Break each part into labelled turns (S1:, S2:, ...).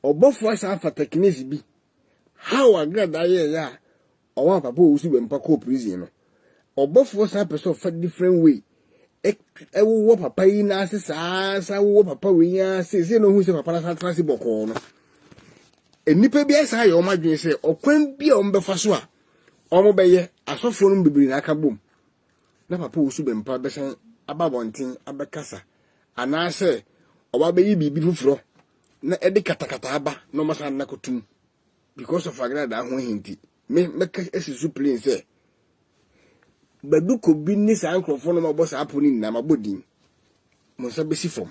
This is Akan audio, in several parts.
S1: Obofo sa fa techniques bi. How agrada ya owa Papa Owusu Bempah ko prison no. Obofo sa person fa different way. Wo papa yi na ase sa wo papa we ya se no hu se papa na transi boko no. Enipa bi asa ya o madwen se okwan bi a o mbefa so a o mo beye asofo no bibiri na aka bom. Na Papa Owusu Bempah be san ababontin abekasa. Ana se oba be yi bibi fufuro na edi katakata aba no masa na kotum because of agrada ho hinti me meka esisu plain say Badu Kobi ni sa ankrofo no mabo sa aponi na mabodin mo sa besi fom.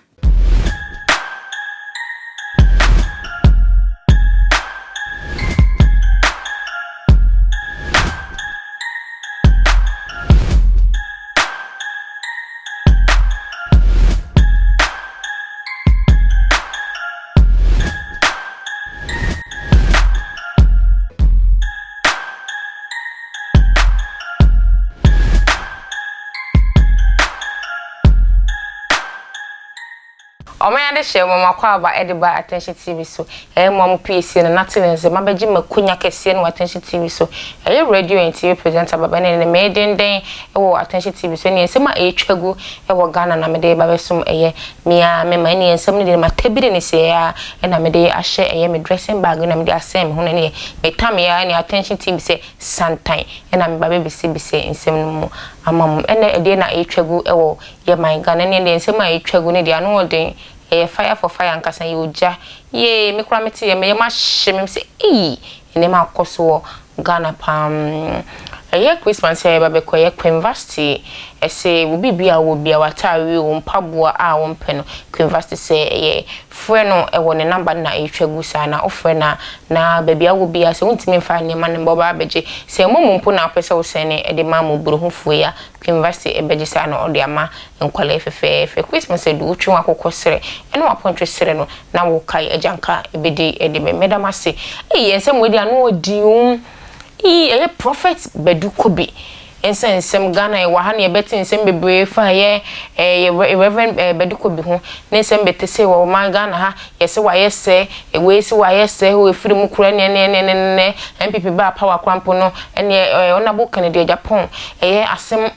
S2: Omaya share mama kwa ba ediba attention TV so mom PC na natinze mabeji makunya kese no attention TV so radio and TV presenter baba ne meden den attention TV so ne nsema etwagu Ghana na mede ba besom mia me ma ne nsem ne de matabire ne se ya na mede ahye me dressing bag na mede asem ho ne me tam ya ne attention TV se sometime na me ba be bisi nsem no mu amam ene ede na etwagu ye my Ghana ne de nsema etwagu ne de anu den fire for fire and kasa yoja ye me kura meti ye me ma hye me say ene ma koso Ghana pam Christmas here ba ko ye university say wo bibia wo bia watawe wo mpaboa a wo mpeno university say ye frɛ no wo ne number na etwagu sa na ofrɛ na bibia wo bia say wontimi mfa ne ma ne mbo ba beje say momumpo na apese wo sene de ma mo buru hufu ya university ebeje sa na ode ama nkwala efefe Christmas do wotwe akokɔ sere ene wapontwe sere no na wo kai ajanka ebedi de me medama say ensem we dia no odi prophet Badu Kobi ensem Ghana wa ha ne beti ensem bebre fa Reverend Badu Kobi ho ne ensem beti se wa man Ghana ha yese wa yese we se wa yese ho efiri mu kura ne MPP ba power crampo no ene onabo Canada Japan asem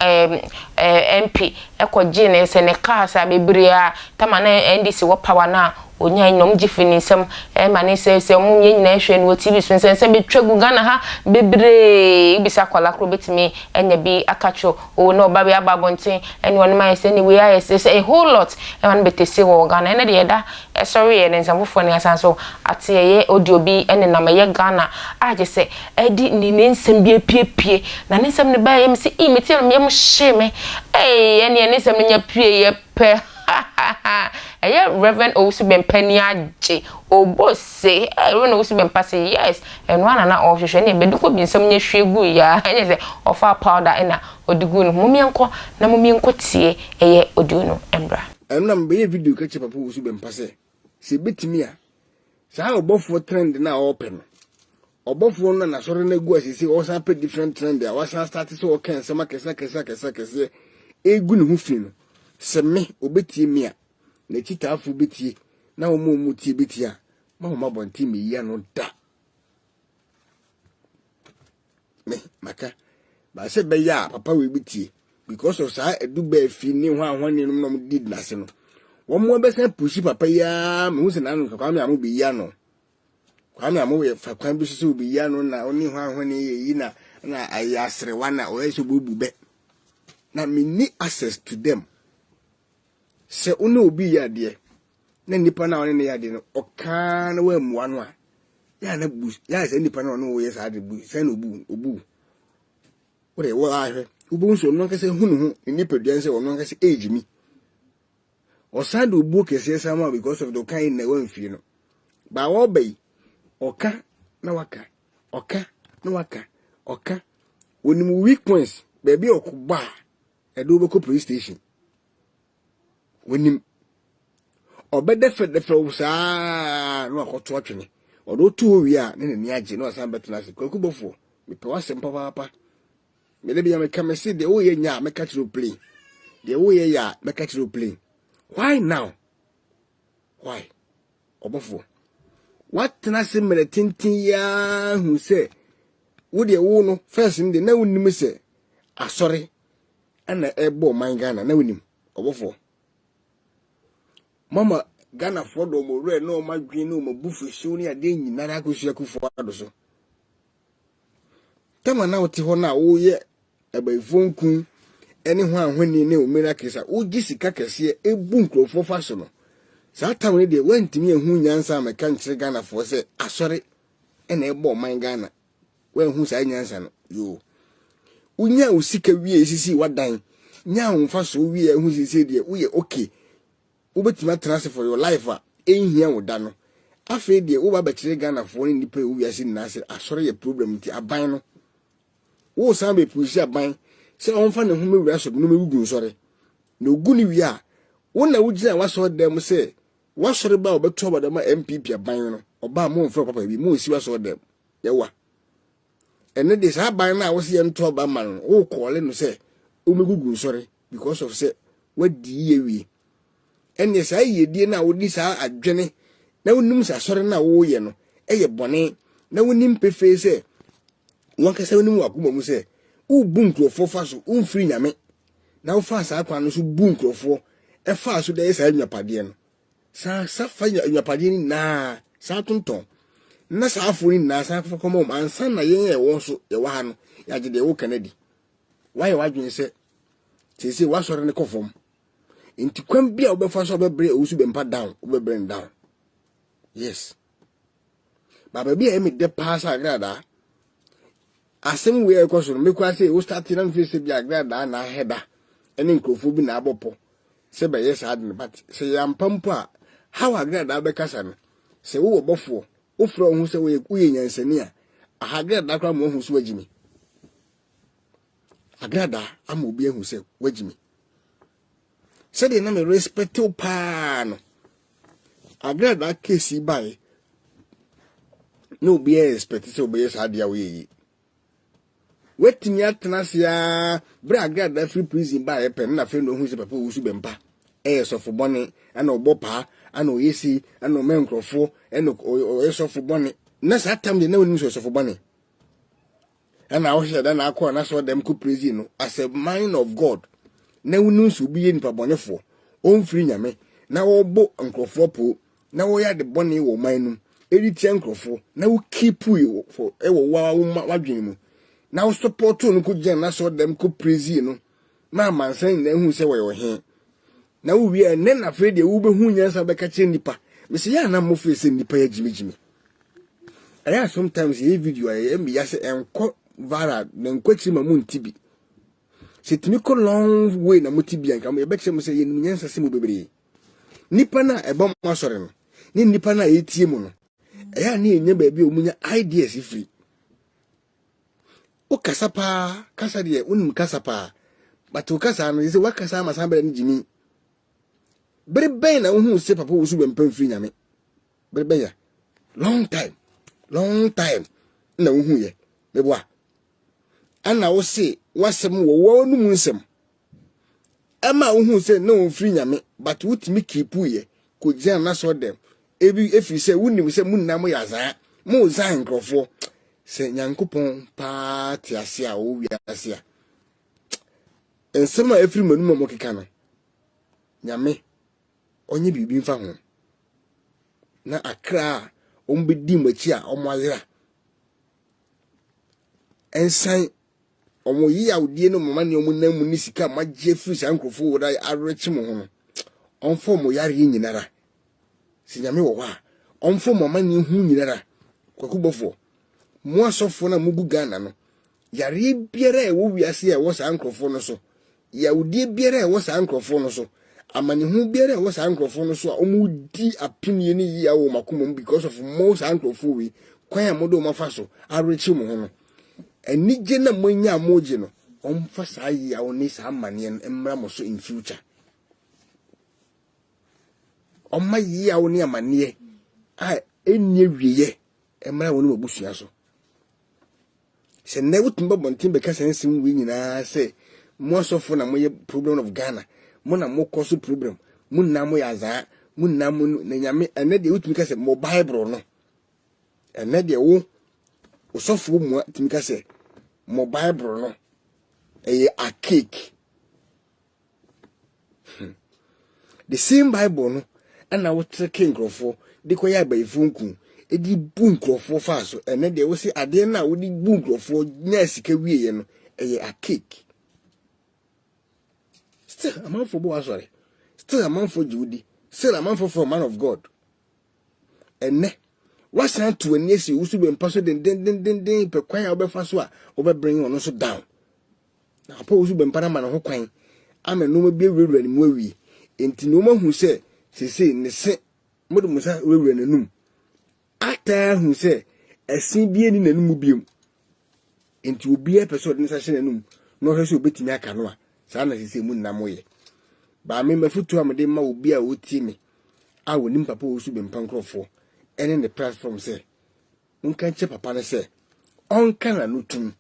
S2: MP ekoji ne se ne car sa bebre a tama na NDC wo power na onya nyom gifini nsem ma ne se mu nyina hwe no TV so nsem betwagu Ghana ha bebre bisa kwala kro betimi enya bi akacho o no ba be ababonten ene won ma yese ni we ayese a whole lot e man betese wo Ghana ene de da sorry ene nsem fofo ne asan so ate ye audio bi ene na maye Ghana aje se edi ni ne nsem bi apiepie na ne nsem ne ba ye mse imeti no me hye me ene nsem nya pie ye pe Rev Owusu Bempah ni aje obose Rev Owusu Bempah say yes and one na ohwehwe ne Badu Kobi nsem nya hwegu ya enye say ofa powder ena odigu no mumienko na mumienko tie odigu no embra
S1: na mbe video ka che Papa Owusu Bempah se betimi a sa obofo trend na open no obofo no na sore na gu asisi o sa pe different trend a wa sa start so o kan nsema kese egu ne hu fi no se me obetie mi a na chitaafu betie na wo mu tie betie a ma wo mabonti me ya no da me maka ba se be ya papa we betie because of sa edu ba fi ni ho ahwani no no did na se no wo mo be se pushi papa ya me hu se na no kwa me amu be ya no kwa me amu we fa kwan bi so be ya no na oni ho ahwani yi na ayasre wana o yeso bubu be na me ni access to them se una obi ya de na nipa na one ya de no oka na wa mu anu a ya na bu ya se nipa na one wo yes ade bu se na obu ore wo ahwe obu nso no ka se hunu hu nipa duan se ono ka se age mi osade obu kese sama because of the kind na wan fi no ba wo bai oka na waka woni mu weak points baby okuba edo be ko police station wonim obede fe usa no akoto atwene odo tu owi a ne ni age no asan betena se kwaku bofo me pe wasem papa me le bia me kamese de wo ye nya me catch you play de wo ye ya me catch you play why now why obofo what na se mere tintin ya hu se wo de wo no first ndi na wonim se asori ana ebo man Ghana na wonim obofo mama Ghana for do mo re no ma dwen no mo bufu hyew ne ade nyinara akosu akufo ado so tema na wote ho na wo ye ebaifon eni ho ahwani ne o miracle wo gisika kese ebu nkrofo fa so no sa tam ne de wantimi ehu nyansa meka nkyere Ghana for se asori ena ebo man Ghana hu sa nyansa no yo unya usika wie esisi wadan nya honfa so wie ehu sisi de wo ye okay wo betima transfer for your life ehia wo da no afa de wo ba bekyere Ghana for ni nipa wo wiase na se asori ye problem ti aban no wo sa be pushi aban se onfa ne ho mewura so no mewu nsore na ogu ni wi a wo na wugina waso dem se wasore ba obeto ba dem MPP aban no oba mo mfro papa bi mo si waso dem yewa ene de sa aban na wo se ento ba man wo kole no se o megugu nsore because of se wadi ye wi ene sa yedie na wo di sa adwene na wonum sa sore na wo ye no eye bone na wonim pefe se won kasa wonim akoma mu se u bunkrofo fa so umfiri nyame na wo fa sa akwa no so bunkrofo e fa so de sa nyapade no sa fa nyapade ni na sa tonton na sa afori na sa fa komo ansa na yen e wo so ye wa ha no ya gide wo kanadi why wadwen se sese wa sore ne kofom inti kwam bia obefa so bebre Owusu Bempah down obebre down yes baba bia emi de pass agrada asem we ekoso me kwa se wo start na mfese bia agrada na heda ene nkrofo bi na abopo se be yes ad but se yampampo a how agrada be kasa no se wo bofo wo fro hu se wo ye nyansani a agrada kwa mo hu so wagimi agrada ama obi hu se wagimi se de na me respect o pa no agrada kesi bai no be expect se obi yes ad ya we wetimi atnasia bra agrada free prison bai pen na fe no hu se papa Owusu Bempah sofo bone ana obopa ana oyesi ana omenkrofo ana oyesofo bone na sa tam de na woni sofo bone ana wo hye na akọ na so dem ko prison no as a man of God na woni so bi ye nipa bonefo onfiri nyame na wo bo nkrofo po na wo ya de bone wo man no eritia nkrofo na wo keep you for wo wadwen mu na wo support no ko gen na so dem ko prison no ma mansan na hu se wo yo he na wo wi ene na fe de wo be hu nyansa be ka che nipa me se ya na mo fe se nipa ya jimijimi aya sometimes ye video ya me ya se enko vara na nkwachi ma mu ntibi se timi ko long way na mutibi anka mo ye be che mo se ye nyansa se mo bebre nipa na ebo mo asore no ni nipa na etie mu no aya na enya ba bi o munya ideas free o kasapa kasa de unim kasapa but o kasa no se wakasa ma san bere ni jimi bere ben na hu se papa Owusu Bempah free nyame bere ben ya long time na hu ye beboa ana wo se wasem wo no mu nsem ama hu se na wo free nyame but wutimi keep ye ko gian na so dem ebi efi se wunim se munna ya za mo za nkrofo se nyankopon pa ti ase a wo wi ase a ensema efri manu mo keka no nyame onye bibi mfa ho na akra ombedi machi a omwazira ensan omo yi awdie no mama ne omunam ni sika magye firi san krofo wo dai arechi mo ho no onfo mo yare nyinara si nyame wo wa onfo mama ne hu nyinara kwakubofo mo asofo na mubu Ghana no yare biara e wo wiase e wo san krofo no so yawdie biara e wo san krofo no so amani hu biara wo san krofo no so a omudi apimie ni yi awo makomom because of mo san krofo wi kwan amodo mafa so arechi mo ho no enije na monya moje no omfa sa yi awo ni sa amane emmra mo so in future omma yi awo ni amane a enye wiye emmra wonu mabusua so se na wutumba bontin be kasa nsim wi nyina se mo sofo na moye problem of Ghana mo na mo koso problem mo na mo yaza mo na mo na nyame ene de wutumi kasa mo bible no ene de wo osofo mu timika se mo Bible no a cake. The same Bible no and I was king for the koya by funku e di bu nkrofo fa so ene de wo se ade na wo di bu nkrofo nya sika wie no a cake. Still a man for boy sorry. Still a man for Judy. Still a man for man of God. Ene what's not to an yes Owusu Bempah so den pe kwan obefa so a obebring on so down. Na pa Owusu Bempah na man ho kwan ama no be wewura ni mu awie. Enti no mahu se ne se modu musa wewura nanum. Ata hu se esin bie ni nanum biem. Enti obi e person de sa hye nanum no hwe se obetimi aka no a sa na sese mu namoye. Ba me mafutu amde ma obi a oti me a wonim papa Owusu Bempah nkrofo ene the platform say unka che papa ne say onka na nutum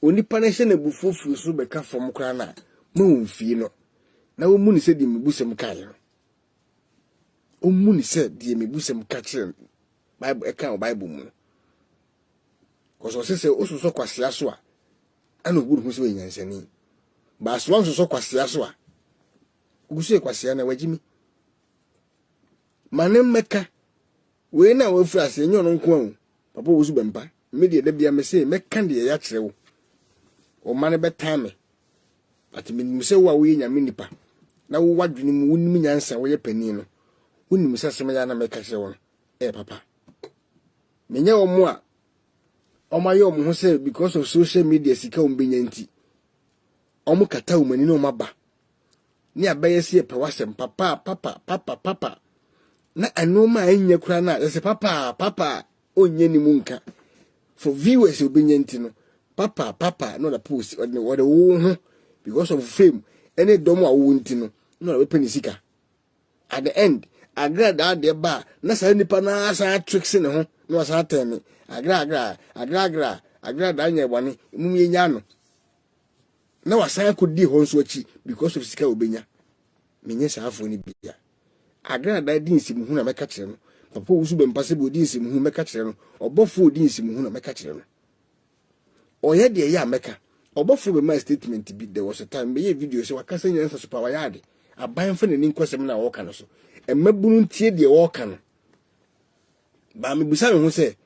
S1: onipa ne hye na bufofu so beka fom kra na ma wonfie no na wo mu ni se di mebusem ka ye o mu ni se di mebusem ka kire Bible eka o Bible mu ko so se osuso kwasea so a ana oguru hu se wenyansani ba so nso kwasea so a ugusu kwasea na wagimi manem meka we na we frase enyo no nko an papa Owusu Bempah media da bia me se meka de ya kire wo o mane betame ati me se wo a we nya menipa na wo wadwene mu wonim nyansa wo ye panin no wonim se asem ya na meka kire wo papa menye wo mo a o ma ye o mo ho se because of social media sika o mbenya nti o mo kata wo mani no maba ni abaye se pe wasem papa na anoma anya kura na say papa onye ni munka for viewers obenya nti no papa no the post or the wo because of fame any domo awo nti no no we peni sika at the end agra da de ba na sa nipa na sa tricks ne ho no sa temi agra da nya bone mum yenya no na wasan kodi ho nso achi because of sika obenya menye sa afo ni bia agra da din simu hu na meka kire no papa Owusu Bempah se bo din simu hu meka kire no obofo din simu hu na meka kire no oye de ya meka obofo be my statement bi there was a time be video se wakasa nyansa so pa wa yade aban fa nani nkwasem na wo ka no so emabunu ntie de wo ka no ba me busa me hu se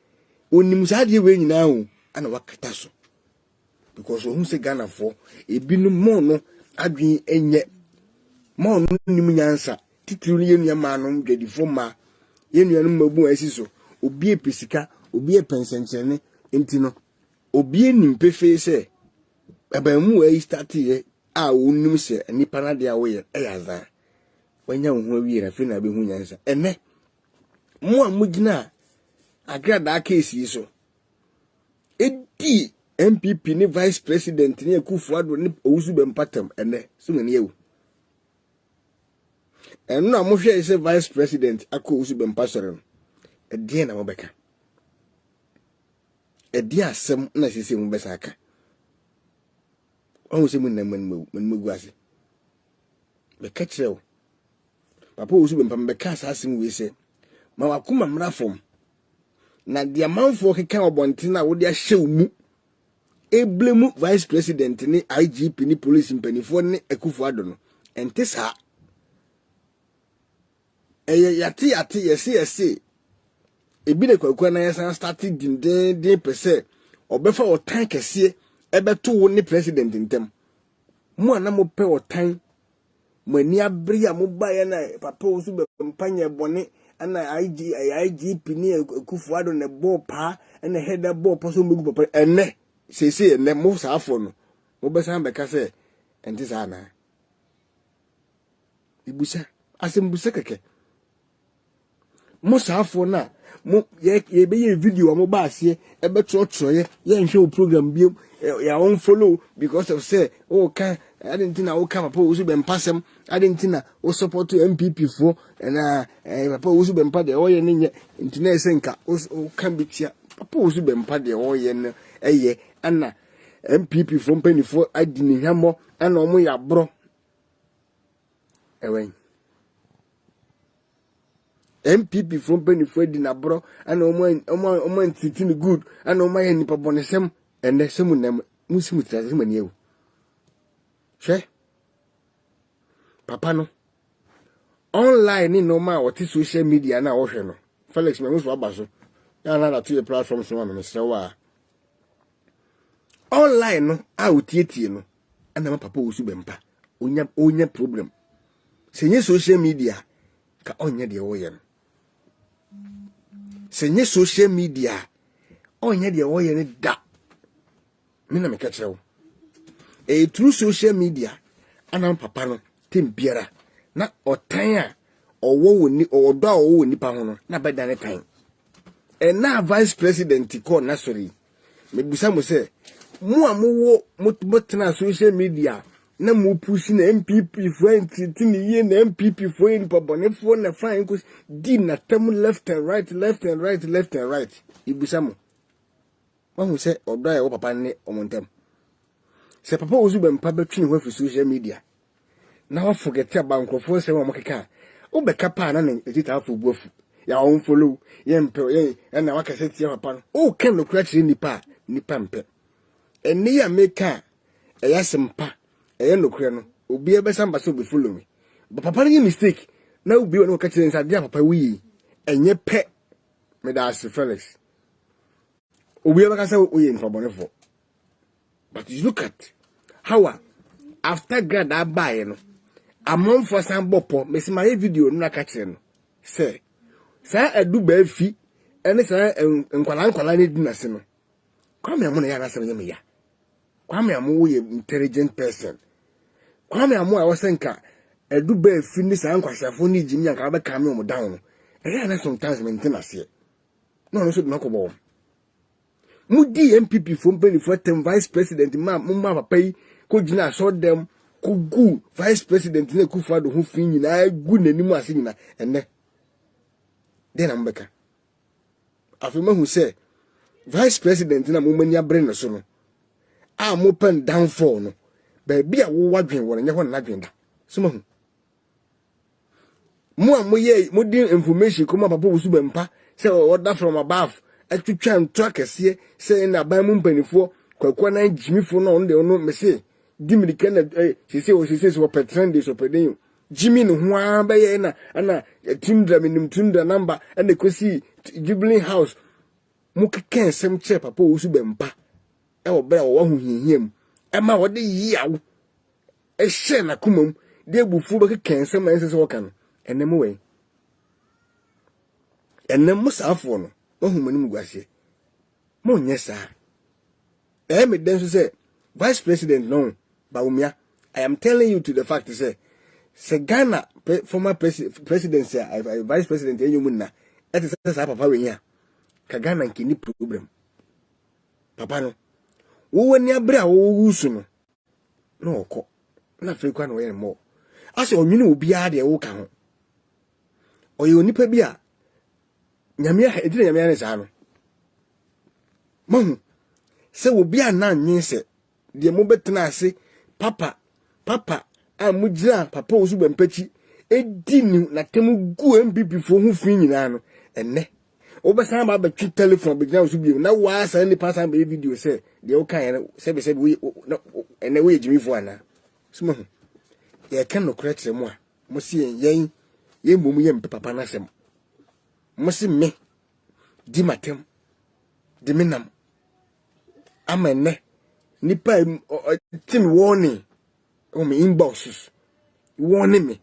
S1: onim sa de we nyina ho ana wakata so because o hu se Ghana for ebinu mo no adwen enye mo no nim nyansa titiri ni yenu ma no dwadifo ma yenu anu mabu asiso obi epesika obi epensenchene enti no obi enimpefe se abamu e start ye a wonum se nipa na de awoye eyaza wanya wo ho awie rafi na be hu nyansa ene mo amugina agrada case so edi MPP ni vice president ni Akufo-Addo ni Owusu Bempah tam ene so ngani yewu enu na mo hwe ise vice president Owusu Bempah sore no edie na mo beka edie asem na sese mo besa aka o se mo na manmagu ase beka kirewo papa Owusu Bempah beka asasem we se ma wakoma mrafom na dia manfo keka obonte na wo dia hyew mu eblemu vice president ni IGP ni police mpanifo ni Akufo-Addo no ente sa yati yesi ebi de kwakwa na yesa started din pese obefa otan kese ebeto wo ni president ntem mo ana mo pe otan mani abri a mo baye na papa Owusu Bempah nya bone ana IGP ni Akufo-Addo ne bo pa na header bo poso megu papa ene sese ene mo sa afo no mo be san be ka se enti sa na ibusa asembusa keke mo sa afo na mo ye be ye video mo ba ase e be tro ye nhwe program bi ya on follow because of say o kan I didn't know come papa Owusu Bempah sem I didn't know o support MPP for na papa Owusu Bempah de o ye nye ntina esenka o kan bitia papa Owusu Bempah de o ye no eye ana MPP from penny for adini hamo ana omo ya bro ewen MPP from Penny Freddy na bro and oman sitting good and my any pabonesem and the semunam musimutas you. She Papa no online in no ma what is social media na ocean. Felix me musu abaso. Ya na to your platforms no Mr. Wa. Online no a utietie no. Ana Papa Owusu Bempah. Onya problem. Senye social media ka onye de woye no. Senye social media onye de woye no da. Me na me ka chewo. Through social media ana Papa no tem biara na otan a owo woni odo a owo woni pa ho no na beda ne tan. Na vice president ko na sorry. Me busa mo se mo amowo motena social media na mo push na MPP friend tini ye na MPP friend pabonefo na fine ko di na tem left and right ibusa mo wo se odo a wo papa ne omontem se Papa Owusu Bempah betwini ho fi social media na wa forget about nkrofo se wo makeka wo beka pa na ne etita afọ buafu ya on follow ye mpe ye na wa kase tie papa no o kan no kura chiri nipa mpe eni ya meka eya sempa eya no kura no obi e besa mba so be follow me but papa no mistake na obi no ka chiri nsa dia papa wi enye pe me da as Felix obi e beka say o ye nfabonefo. But you look at how after grad abaye no amon for some bopo mesi my video no ka kire no say adu ba fi ene say nkwala ne di nase no kwame amu na ya na se nyame ya kwame amu wo ye intelligent person kwame amu a wosenka adu ba fi ni sa nkwasafo ni jimi anka ba kame omo down no e na sometimes maintenance ye no so do nakobo Mudi MPP from Penny for vice president mama papa yi ko gina so dem ko gu vice president na kufa do ho fin nyina gu nanimu ase nyina enne den ambeka afema hu se vice president na mo mani abre no so no a mo pen downfall no ba bia wo wadwen wo nya ho na dwen da so ma hu mo amoye mo din information ko ma Papa Owusu Bempah say order from above atwitwa ntwa kese se na ban mu mpanifo kwakwa na jimifo no onde ono mese dimirika na sese so petrende so pedin jimi no ho abaye na ana tundra number and kosi jubilee house mu keken sem che Papa Owusu Bempah e wo bra wo hu hihiam e ma wo de yiawo e hye na kumam de bufu be keken sem na sese wo kan enem we enem musafo no ohumani mugwase mo nyesa me den so say vice president no Baumia. I am telling you to the fact say Ghana former president say vice president enyumunna et say papa we nya ka Ghana nkini problem papa no wo wani abra wo wusu no okọ na fekwa no ye mo ase onwini obi a de wo ka ho oye onipa bi a nyame edire nyame ane sa no mahu se obi a na nyin se de mo betena ase papa amujira Papa Owusu Bempah edini na temu gu MPP fo hu fin nyina no enne obesan ba ba twi telephone be gina Owusu bi na wa sa ni pass am video se de o kan se be we enne we jimi fo ana suma hu ye kan no kra kire mo a mo si yen mom ye mpe papa na sem mo si me di matem di minam amenne nipa tim warning o me inboxes warning me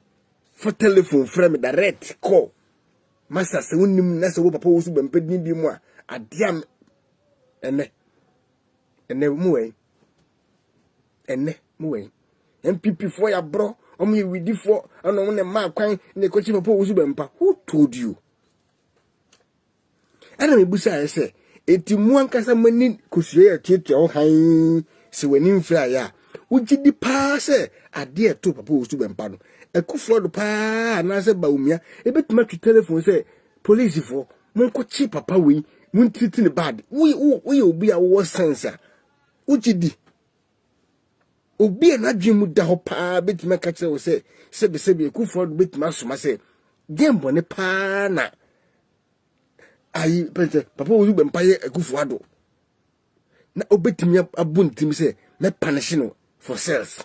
S1: for telephone frame me direct call master se wonim na se wo Papa Owusu Bempah din bi mu a adiam enne mu we MPP for ya bro o me widi for ono ne ma kwan ne ko chi Papa Owusu Bempah. Who told you? Ana me busa say etimu ankasa mani kosue ya tietia o han se wani mfra ya ugidi pa se ade eto Papa Owusu Bempah no ekufo do pa na se baumia ebetuma twi telephone se police for monko chi papa we mun treat ne bad we obi a wo sense ugidi obi na dwemu da ho pa betuma ka che wo se sebi ekufo do betuma soma se game bone pa na ayi papa Owusu Bempah ye Akufuado na obetimi abuntim se me punish no for sales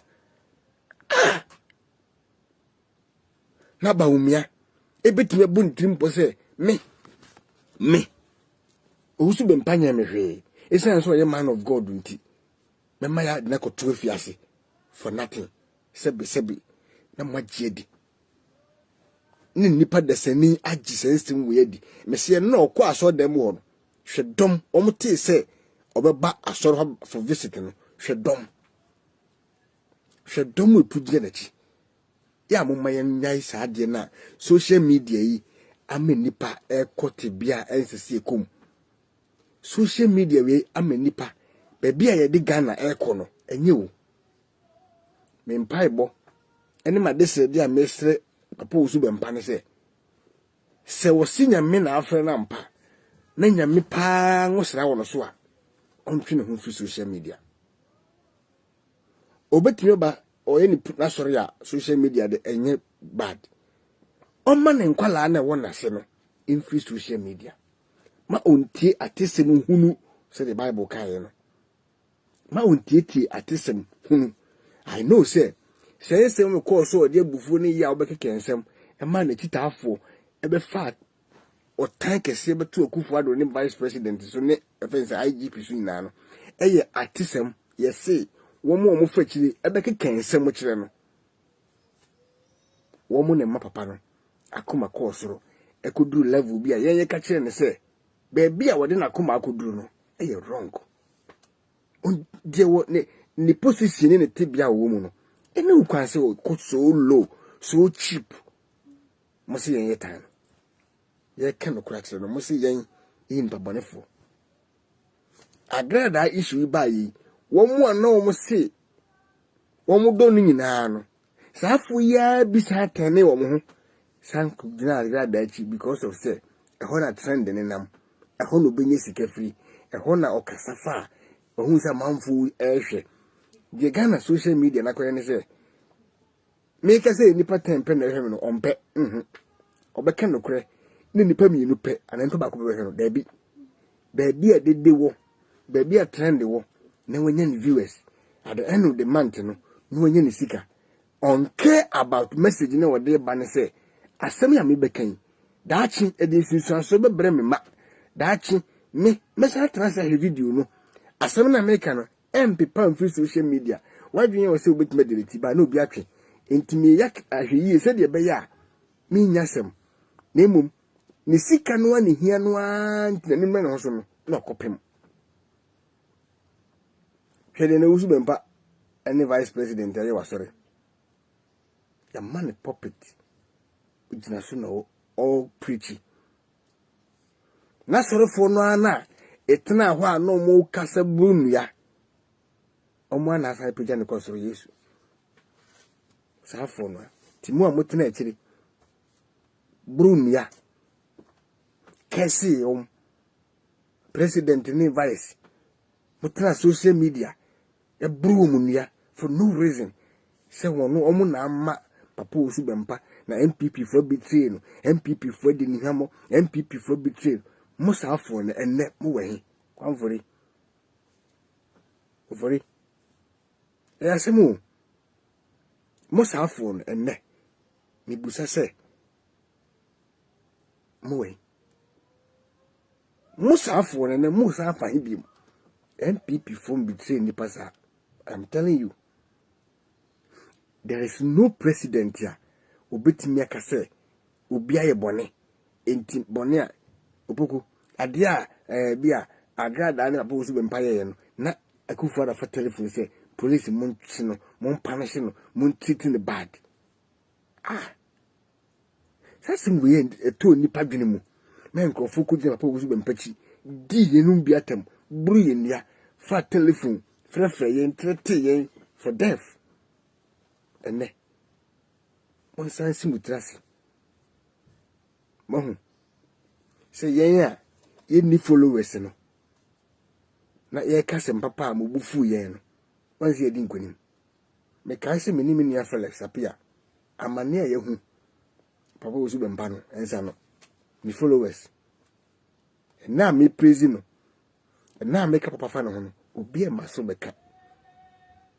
S1: na ba umia ebetimi abuntim po se me Owusu Bempah nya me hwe esan so ye man of God nti me ma ya na koto afiase for nothing sebi na magedi ni nipa desani agi sensem we adi me se no ko aso dem wo no hwedom omte se obeba asoro for visit no hwedom we pudie na chi ya mumma ye nyai saade na social media yi ame nipa ekote bia ensese ekom social media we ame nipa be bia ye de Ghana ekono enye wo me mpaibo ene ma dese dia mesre papa Owusu Bempah ne se wo sinya me na afre na mpa na nyame pa ngosra wo no so a ontwe ne ho fi social media obetime ba oye ni na sori a social media de enye bad o ma ne nkwala na wo na se no in free social media ma ontie atesem hunu se the Bible kai no ma ontie atesem hunu I know say me call so de bufu ni ya obekeke ensem e ma na titafo e be fat o tanke se be to Akufuado ni vice president so ne offense IGP so nyina no eye atesem ye say wo mo fakiri e be keke ensem kire no wo mo ne ma papa no akoma call soro e koduru level bi a ye ka kire ne se be bia wo de na akoma akoduru no eye wrong on de wo ni position ni tibia wo mu no ene ukwanse o so low so cheap mo se yen yetan ye kan no kura no mo se yen yin babonefo agrada issue ba yi wo mu ana wo mo se wo mu do no nyina no safu ya bi sa tane wo mo ho san ku gina agrada chi because of say e ho na trend ne nam e ho no benye sika free e ho na okasafa ohun sa manfu ehwe the Ghana social media na koye ne se make say nipa 10 pe na ehwe no ompe obeka no kore ni nipa mienu pe ananto ba ko be hwe no da bi a dede wo ba bi a trend wo na wanya ni viewers at the end of the month no wanya ni sika on care about message na wode ba ne se asem ya me bekan daachi edinsusu so be bre me ma daachi me sa transfer video no asem na America no MP free social media why do you say obetime delete ba na obi atwe intimi yak ahwe se de be ya mi nyasem na emum ni sika no ani hia no antina ni me no so no na kopem hwede na Owusu Bempah any vice president aye wasore ya man puppet ujina so no all preachy na sore fo no ana etena ho a no mo kasa bunu ya omo na asa peja ne kosoro Yesu safo no timu a motena akiri brumia kesi president ni vice motena social media e brumia for no reason se wono omo na amma papa Owusu Bempah na MPP for betray no MPP for de nihamo MPP for betray mo safo no enne mo wahi kwanfori ofori yasemu Musa phone enne mi busa se mowe Musa phone enne Musa fa hibi MPP phone betray ni pasa. I'm telling you there is no president here obetimi akase obi aye bone enti bone a opoku ade a bia agrada na Papa Owusu Bempah ye no na Akufuado fa telephone say police mon chino mon punish no mon treating the bad sasim we to nipa dwene mu men ko foku je Papa Owusu Bempah chi di yenum biatam buru yenia fa telephone frefre yen trete yen for death ene mon sansi mutrasi mohun se yen a yen ni followers no na ye kasem papa mo bufu yen no wanzi edi nkonim me kan se menimi ni Felix apia amane a yehu Papa Owusu Bempah no ensa no me followers na me praise no na make papa fa no ho obi e maso beka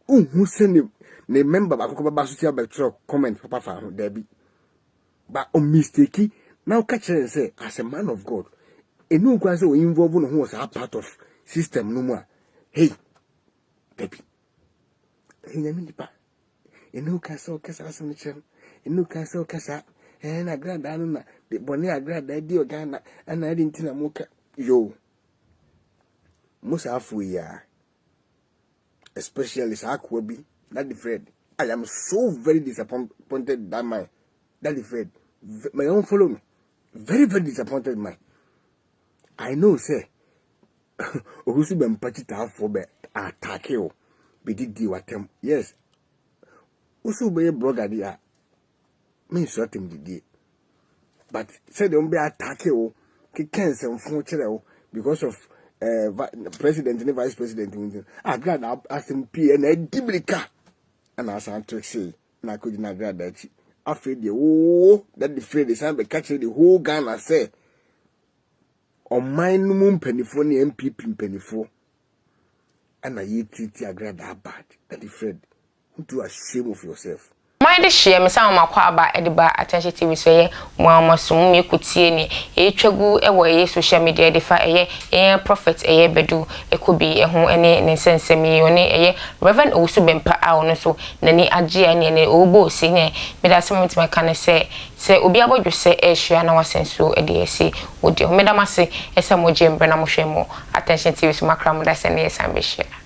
S1: unhu se ne member ba kokko ba social backdrop comment papa fa ho da bi ba o mistake now catch say as a man of God enu kwa say o involve no ho was a part of system no mu a hey baby nyame di pa enu ka say o kasa asem chem enu ka say o kasa na grada no na de boni agrada di o Ghana ana adi ntina muka yo musa afu ya especially Sakwabi that the Fred. I am so very disappointed that my that the Fred. My own follow me. Very, very disappointed man. I know say Owusu Bempah chita for be attack you. Be did watem. Yes. Usu be blogger dia. Me shot him did. But say don't be attack you. Ki cancel phone chere because of president and vice president. I glad ask him P and a diblica. And as I say, na could not grad that afraid the oh that the Fred is be catching the whole Ghana say on mine moon penny for the MPP penny for and I ye treat your grad that bad that the Fred do a shame of yourself.
S2: Mind the shame, some of my aba ediba attention TV so ye mama sum me kutie ni etwagu ewo social media defa prophet Badu Kobi ho ene ne sensemi one Rev Owusu Bempah a ono so nani age ane ne obo si ne me da sem mtima kan se obi abodwo se ehia na wasenso ede esi odi me da mase ese mo jembre na mo hwemo attention TV so makra mo da se ne esan be hia.